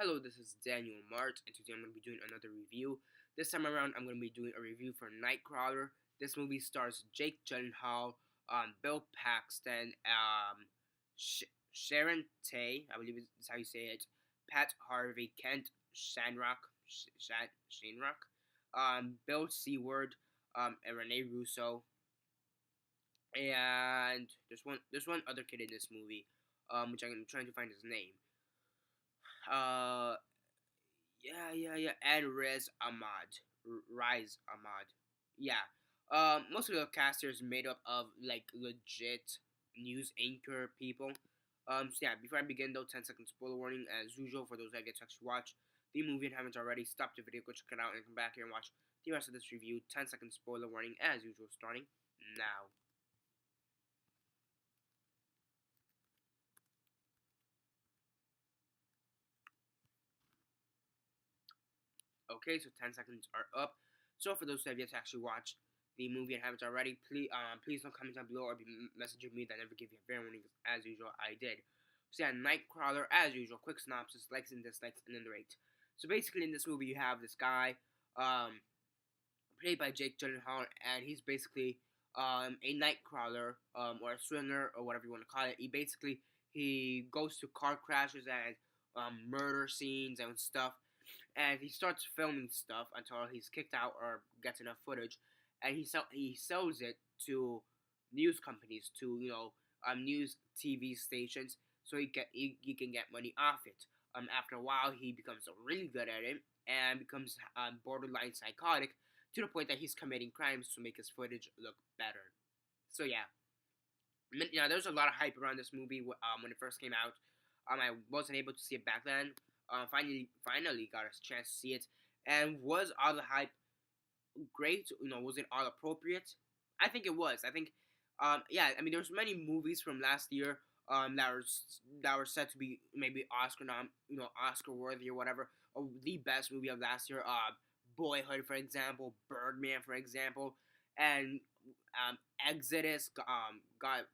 Hello, this is Daniel Mart, and today I'm going to be doing another review. This time around, I'm going to be doing a review for Nightcrawler. This movie stars Jake Gyllenhaal, Bill Paxton, Sharon Tay, I believe is how you say it, Pat Harvey, Kent Shanrock, Bill Seward, and Renee Russo, and there's one other kid in this movie, which I'm trying to find his name. Uh, yeah. And Riz Ahmad. Yeah. Most of the cast is made up of like legit news anchor people. So yeah, before I begin though, 10-second spoiler warning as usual for those that get to actually watch the movie and haven't already. Stop the video, go check it out, and come back here and watch the rest of this review. 10-second spoiler warning as usual, starting now. Okay, so 10 seconds are up. So for those who have yet to actually watch the movie and haven't already, please don't comment down below or be messaging me that I never give you a fair warning as usual. I did. So yeah, Nightcrawler as usual. Quick synopsis, likes and dislikes, and then the rate. So basically, in this movie, you have this guy, played by Jake Gyllenhaal, and he's basically a Nightcrawler, or a swinger, or whatever you want to call it. He goes to car crashes and murder scenes and stuff, and he starts filming stuff until he's kicked out or gets enough footage, and he sells it to news companies, to news TV stations, so he can get money off it. After a while, he becomes really good at it and becomes borderline psychotic to the point that he's committing crimes to make his footage look better. So yeah, there's a lot of hype around this movie when it first came out. I wasn't able to see it back then. Finally got a chance to see it. And was all the hype great? Was it all appropriate? I think it was. I think, yeah. I mean, there's many movies from last year that were said to be maybe Oscar worthy or whatever, or the best movie of last year. Boyhood, for example, Birdman, for example, and Exodus. Got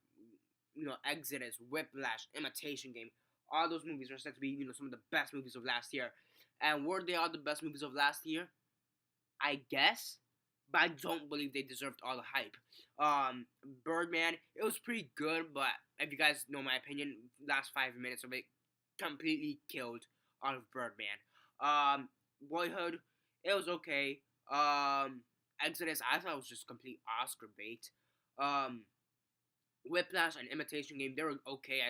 Exodus, Whiplash, Imitation Game. All those movies are said to be, some of the best movies of last year. And were they all the best movies of last year? I guess, but I don't believe they deserved all the hype. Birdman, it was pretty good, but if you guys know my opinion, last 5 minutes of it completely killed all of Birdman. Boyhood, it was okay. Exodus, I thought it was just complete Oscar bait. Whiplash and Imitation Game, they were okay.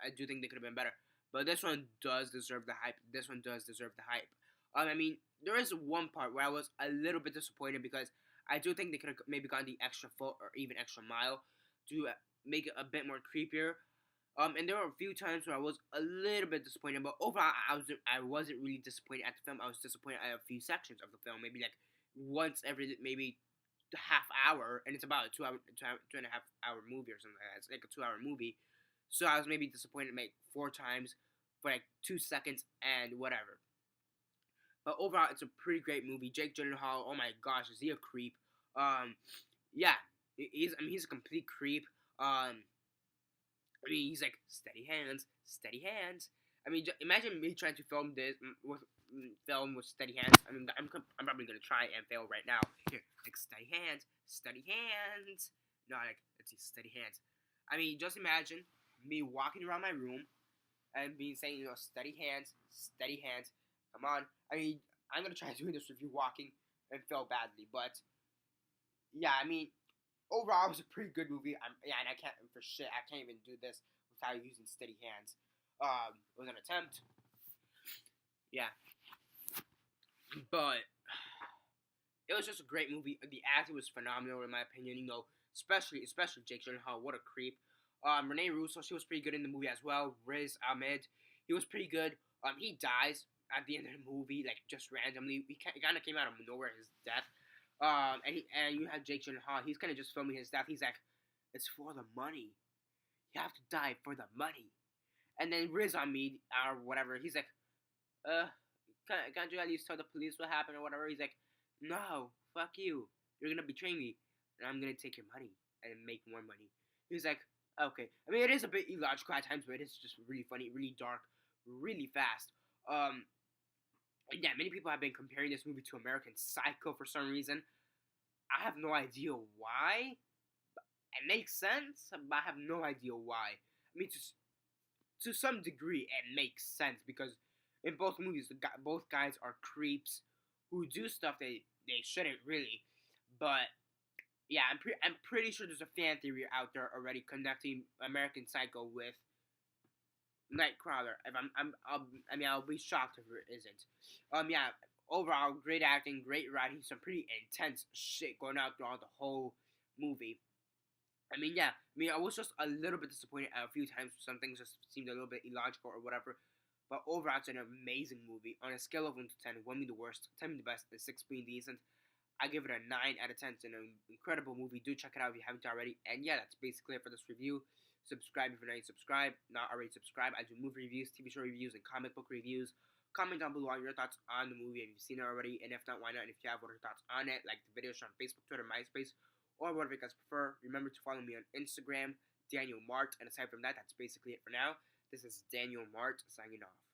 I do think they could have been better, but this one does deserve the hype. This one does deserve the hype. I mean, there is one part where I was a little bit disappointed because I do think they could have maybe gone the extra foot or even extra mile to make it a bit more creepier. And there were a few times where I was a little bit disappointed, but overall, I wasn't really disappointed at the film. I was disappointed at a few sections of the film, maybe like once every maybe half hour, and it's about a 2.5 hour movie or something like that. It's like a 2 hour movie. So I was maybe disappointed like 4 times for like 2 seconds and whatever. But overall, it's a pretty great movie. Jake Gyllenhaal, oh my gosh, is he a creep? Yeah, he's a complete creep. He's like steady hands, steady hands. I mean, imagine me trying to film this with steady hands. I mean, I'm probably gonna try and fail right now. Here, like steady hands, steady hands. No, like let's see, steady hands. I mean, just imagine me walking around my room and being saying, steady hands, steady hands. Come on. I mean, I'm gonna try doing this review walking and fail badly, but yeah, I mean, overall, it was a pretty good movie. And I can't even do this without using steady hands. It was an attempt. Yeah, but it was just a great movie. The acting was phenomenal in my opinion. Especially Jake Gyllenhaal. What a creep. Renee Russo, she was pretty good in the movie as well. Riz Ahmed, he was pretty good. He dies at the end of the movie, like just randomly. It kind of came out of nowhere, his death. And you have Jake Gyllenhaal. He's kind of just filming his death. He's like, it's for the money. You have to die for the money. And then Riz Ahmed or whatever, he's like, can't you at least tell the police what happened or whatever? He's like, no, fuck you. You're gonna betray me, and I'm gonna take your money and make more money. He's like, okay. I mean, it is a bit illogical at times, but it's just really funny, really dark, really fast. Um, and yeah, many people have been comparing this movie to American Psycho for some reason. I have no idea why. It makes sense, but I have no idea why. I mean, to some degree, it makes sense because in both movies, both guys are creeps who do stuff they shouldn't really. But yeah, I'm pretty sure there's a fan theory out there already connecting American Psycho with Nightcrawler. If I'll be shocked if it isn't. Yeah. Overall, great acting, great writing, some pretty intense shit going out throughout the whole movie. Yeah. I was just a little bit disappointed at a few times. Some things just seemed a little bit illogical or whatever. But overall, it's an amazing movie. On a scale of 1 to 10, 1 being the worst, 10 being the best, and 6 being decent, I give it a 9 out of 10. It's an incredible movie. Do check it out if you haven't already. And yeah, that's basically it for this review. Subscribe if you're not already subscribed. I do movie reviews, TV show reviews, and comic book reviews. Comment down below on your thoughts on the movie if you've seen it already, and if not, why not? And if you have, what are your thoughts on it? Like the videos on Facebook, Twitter, MySpace, or whatever you guys prefer. Remember to follow me on Instagram, Daniel Mart. And aside from that, that's basically it for now. This is Daniel Mart signing off.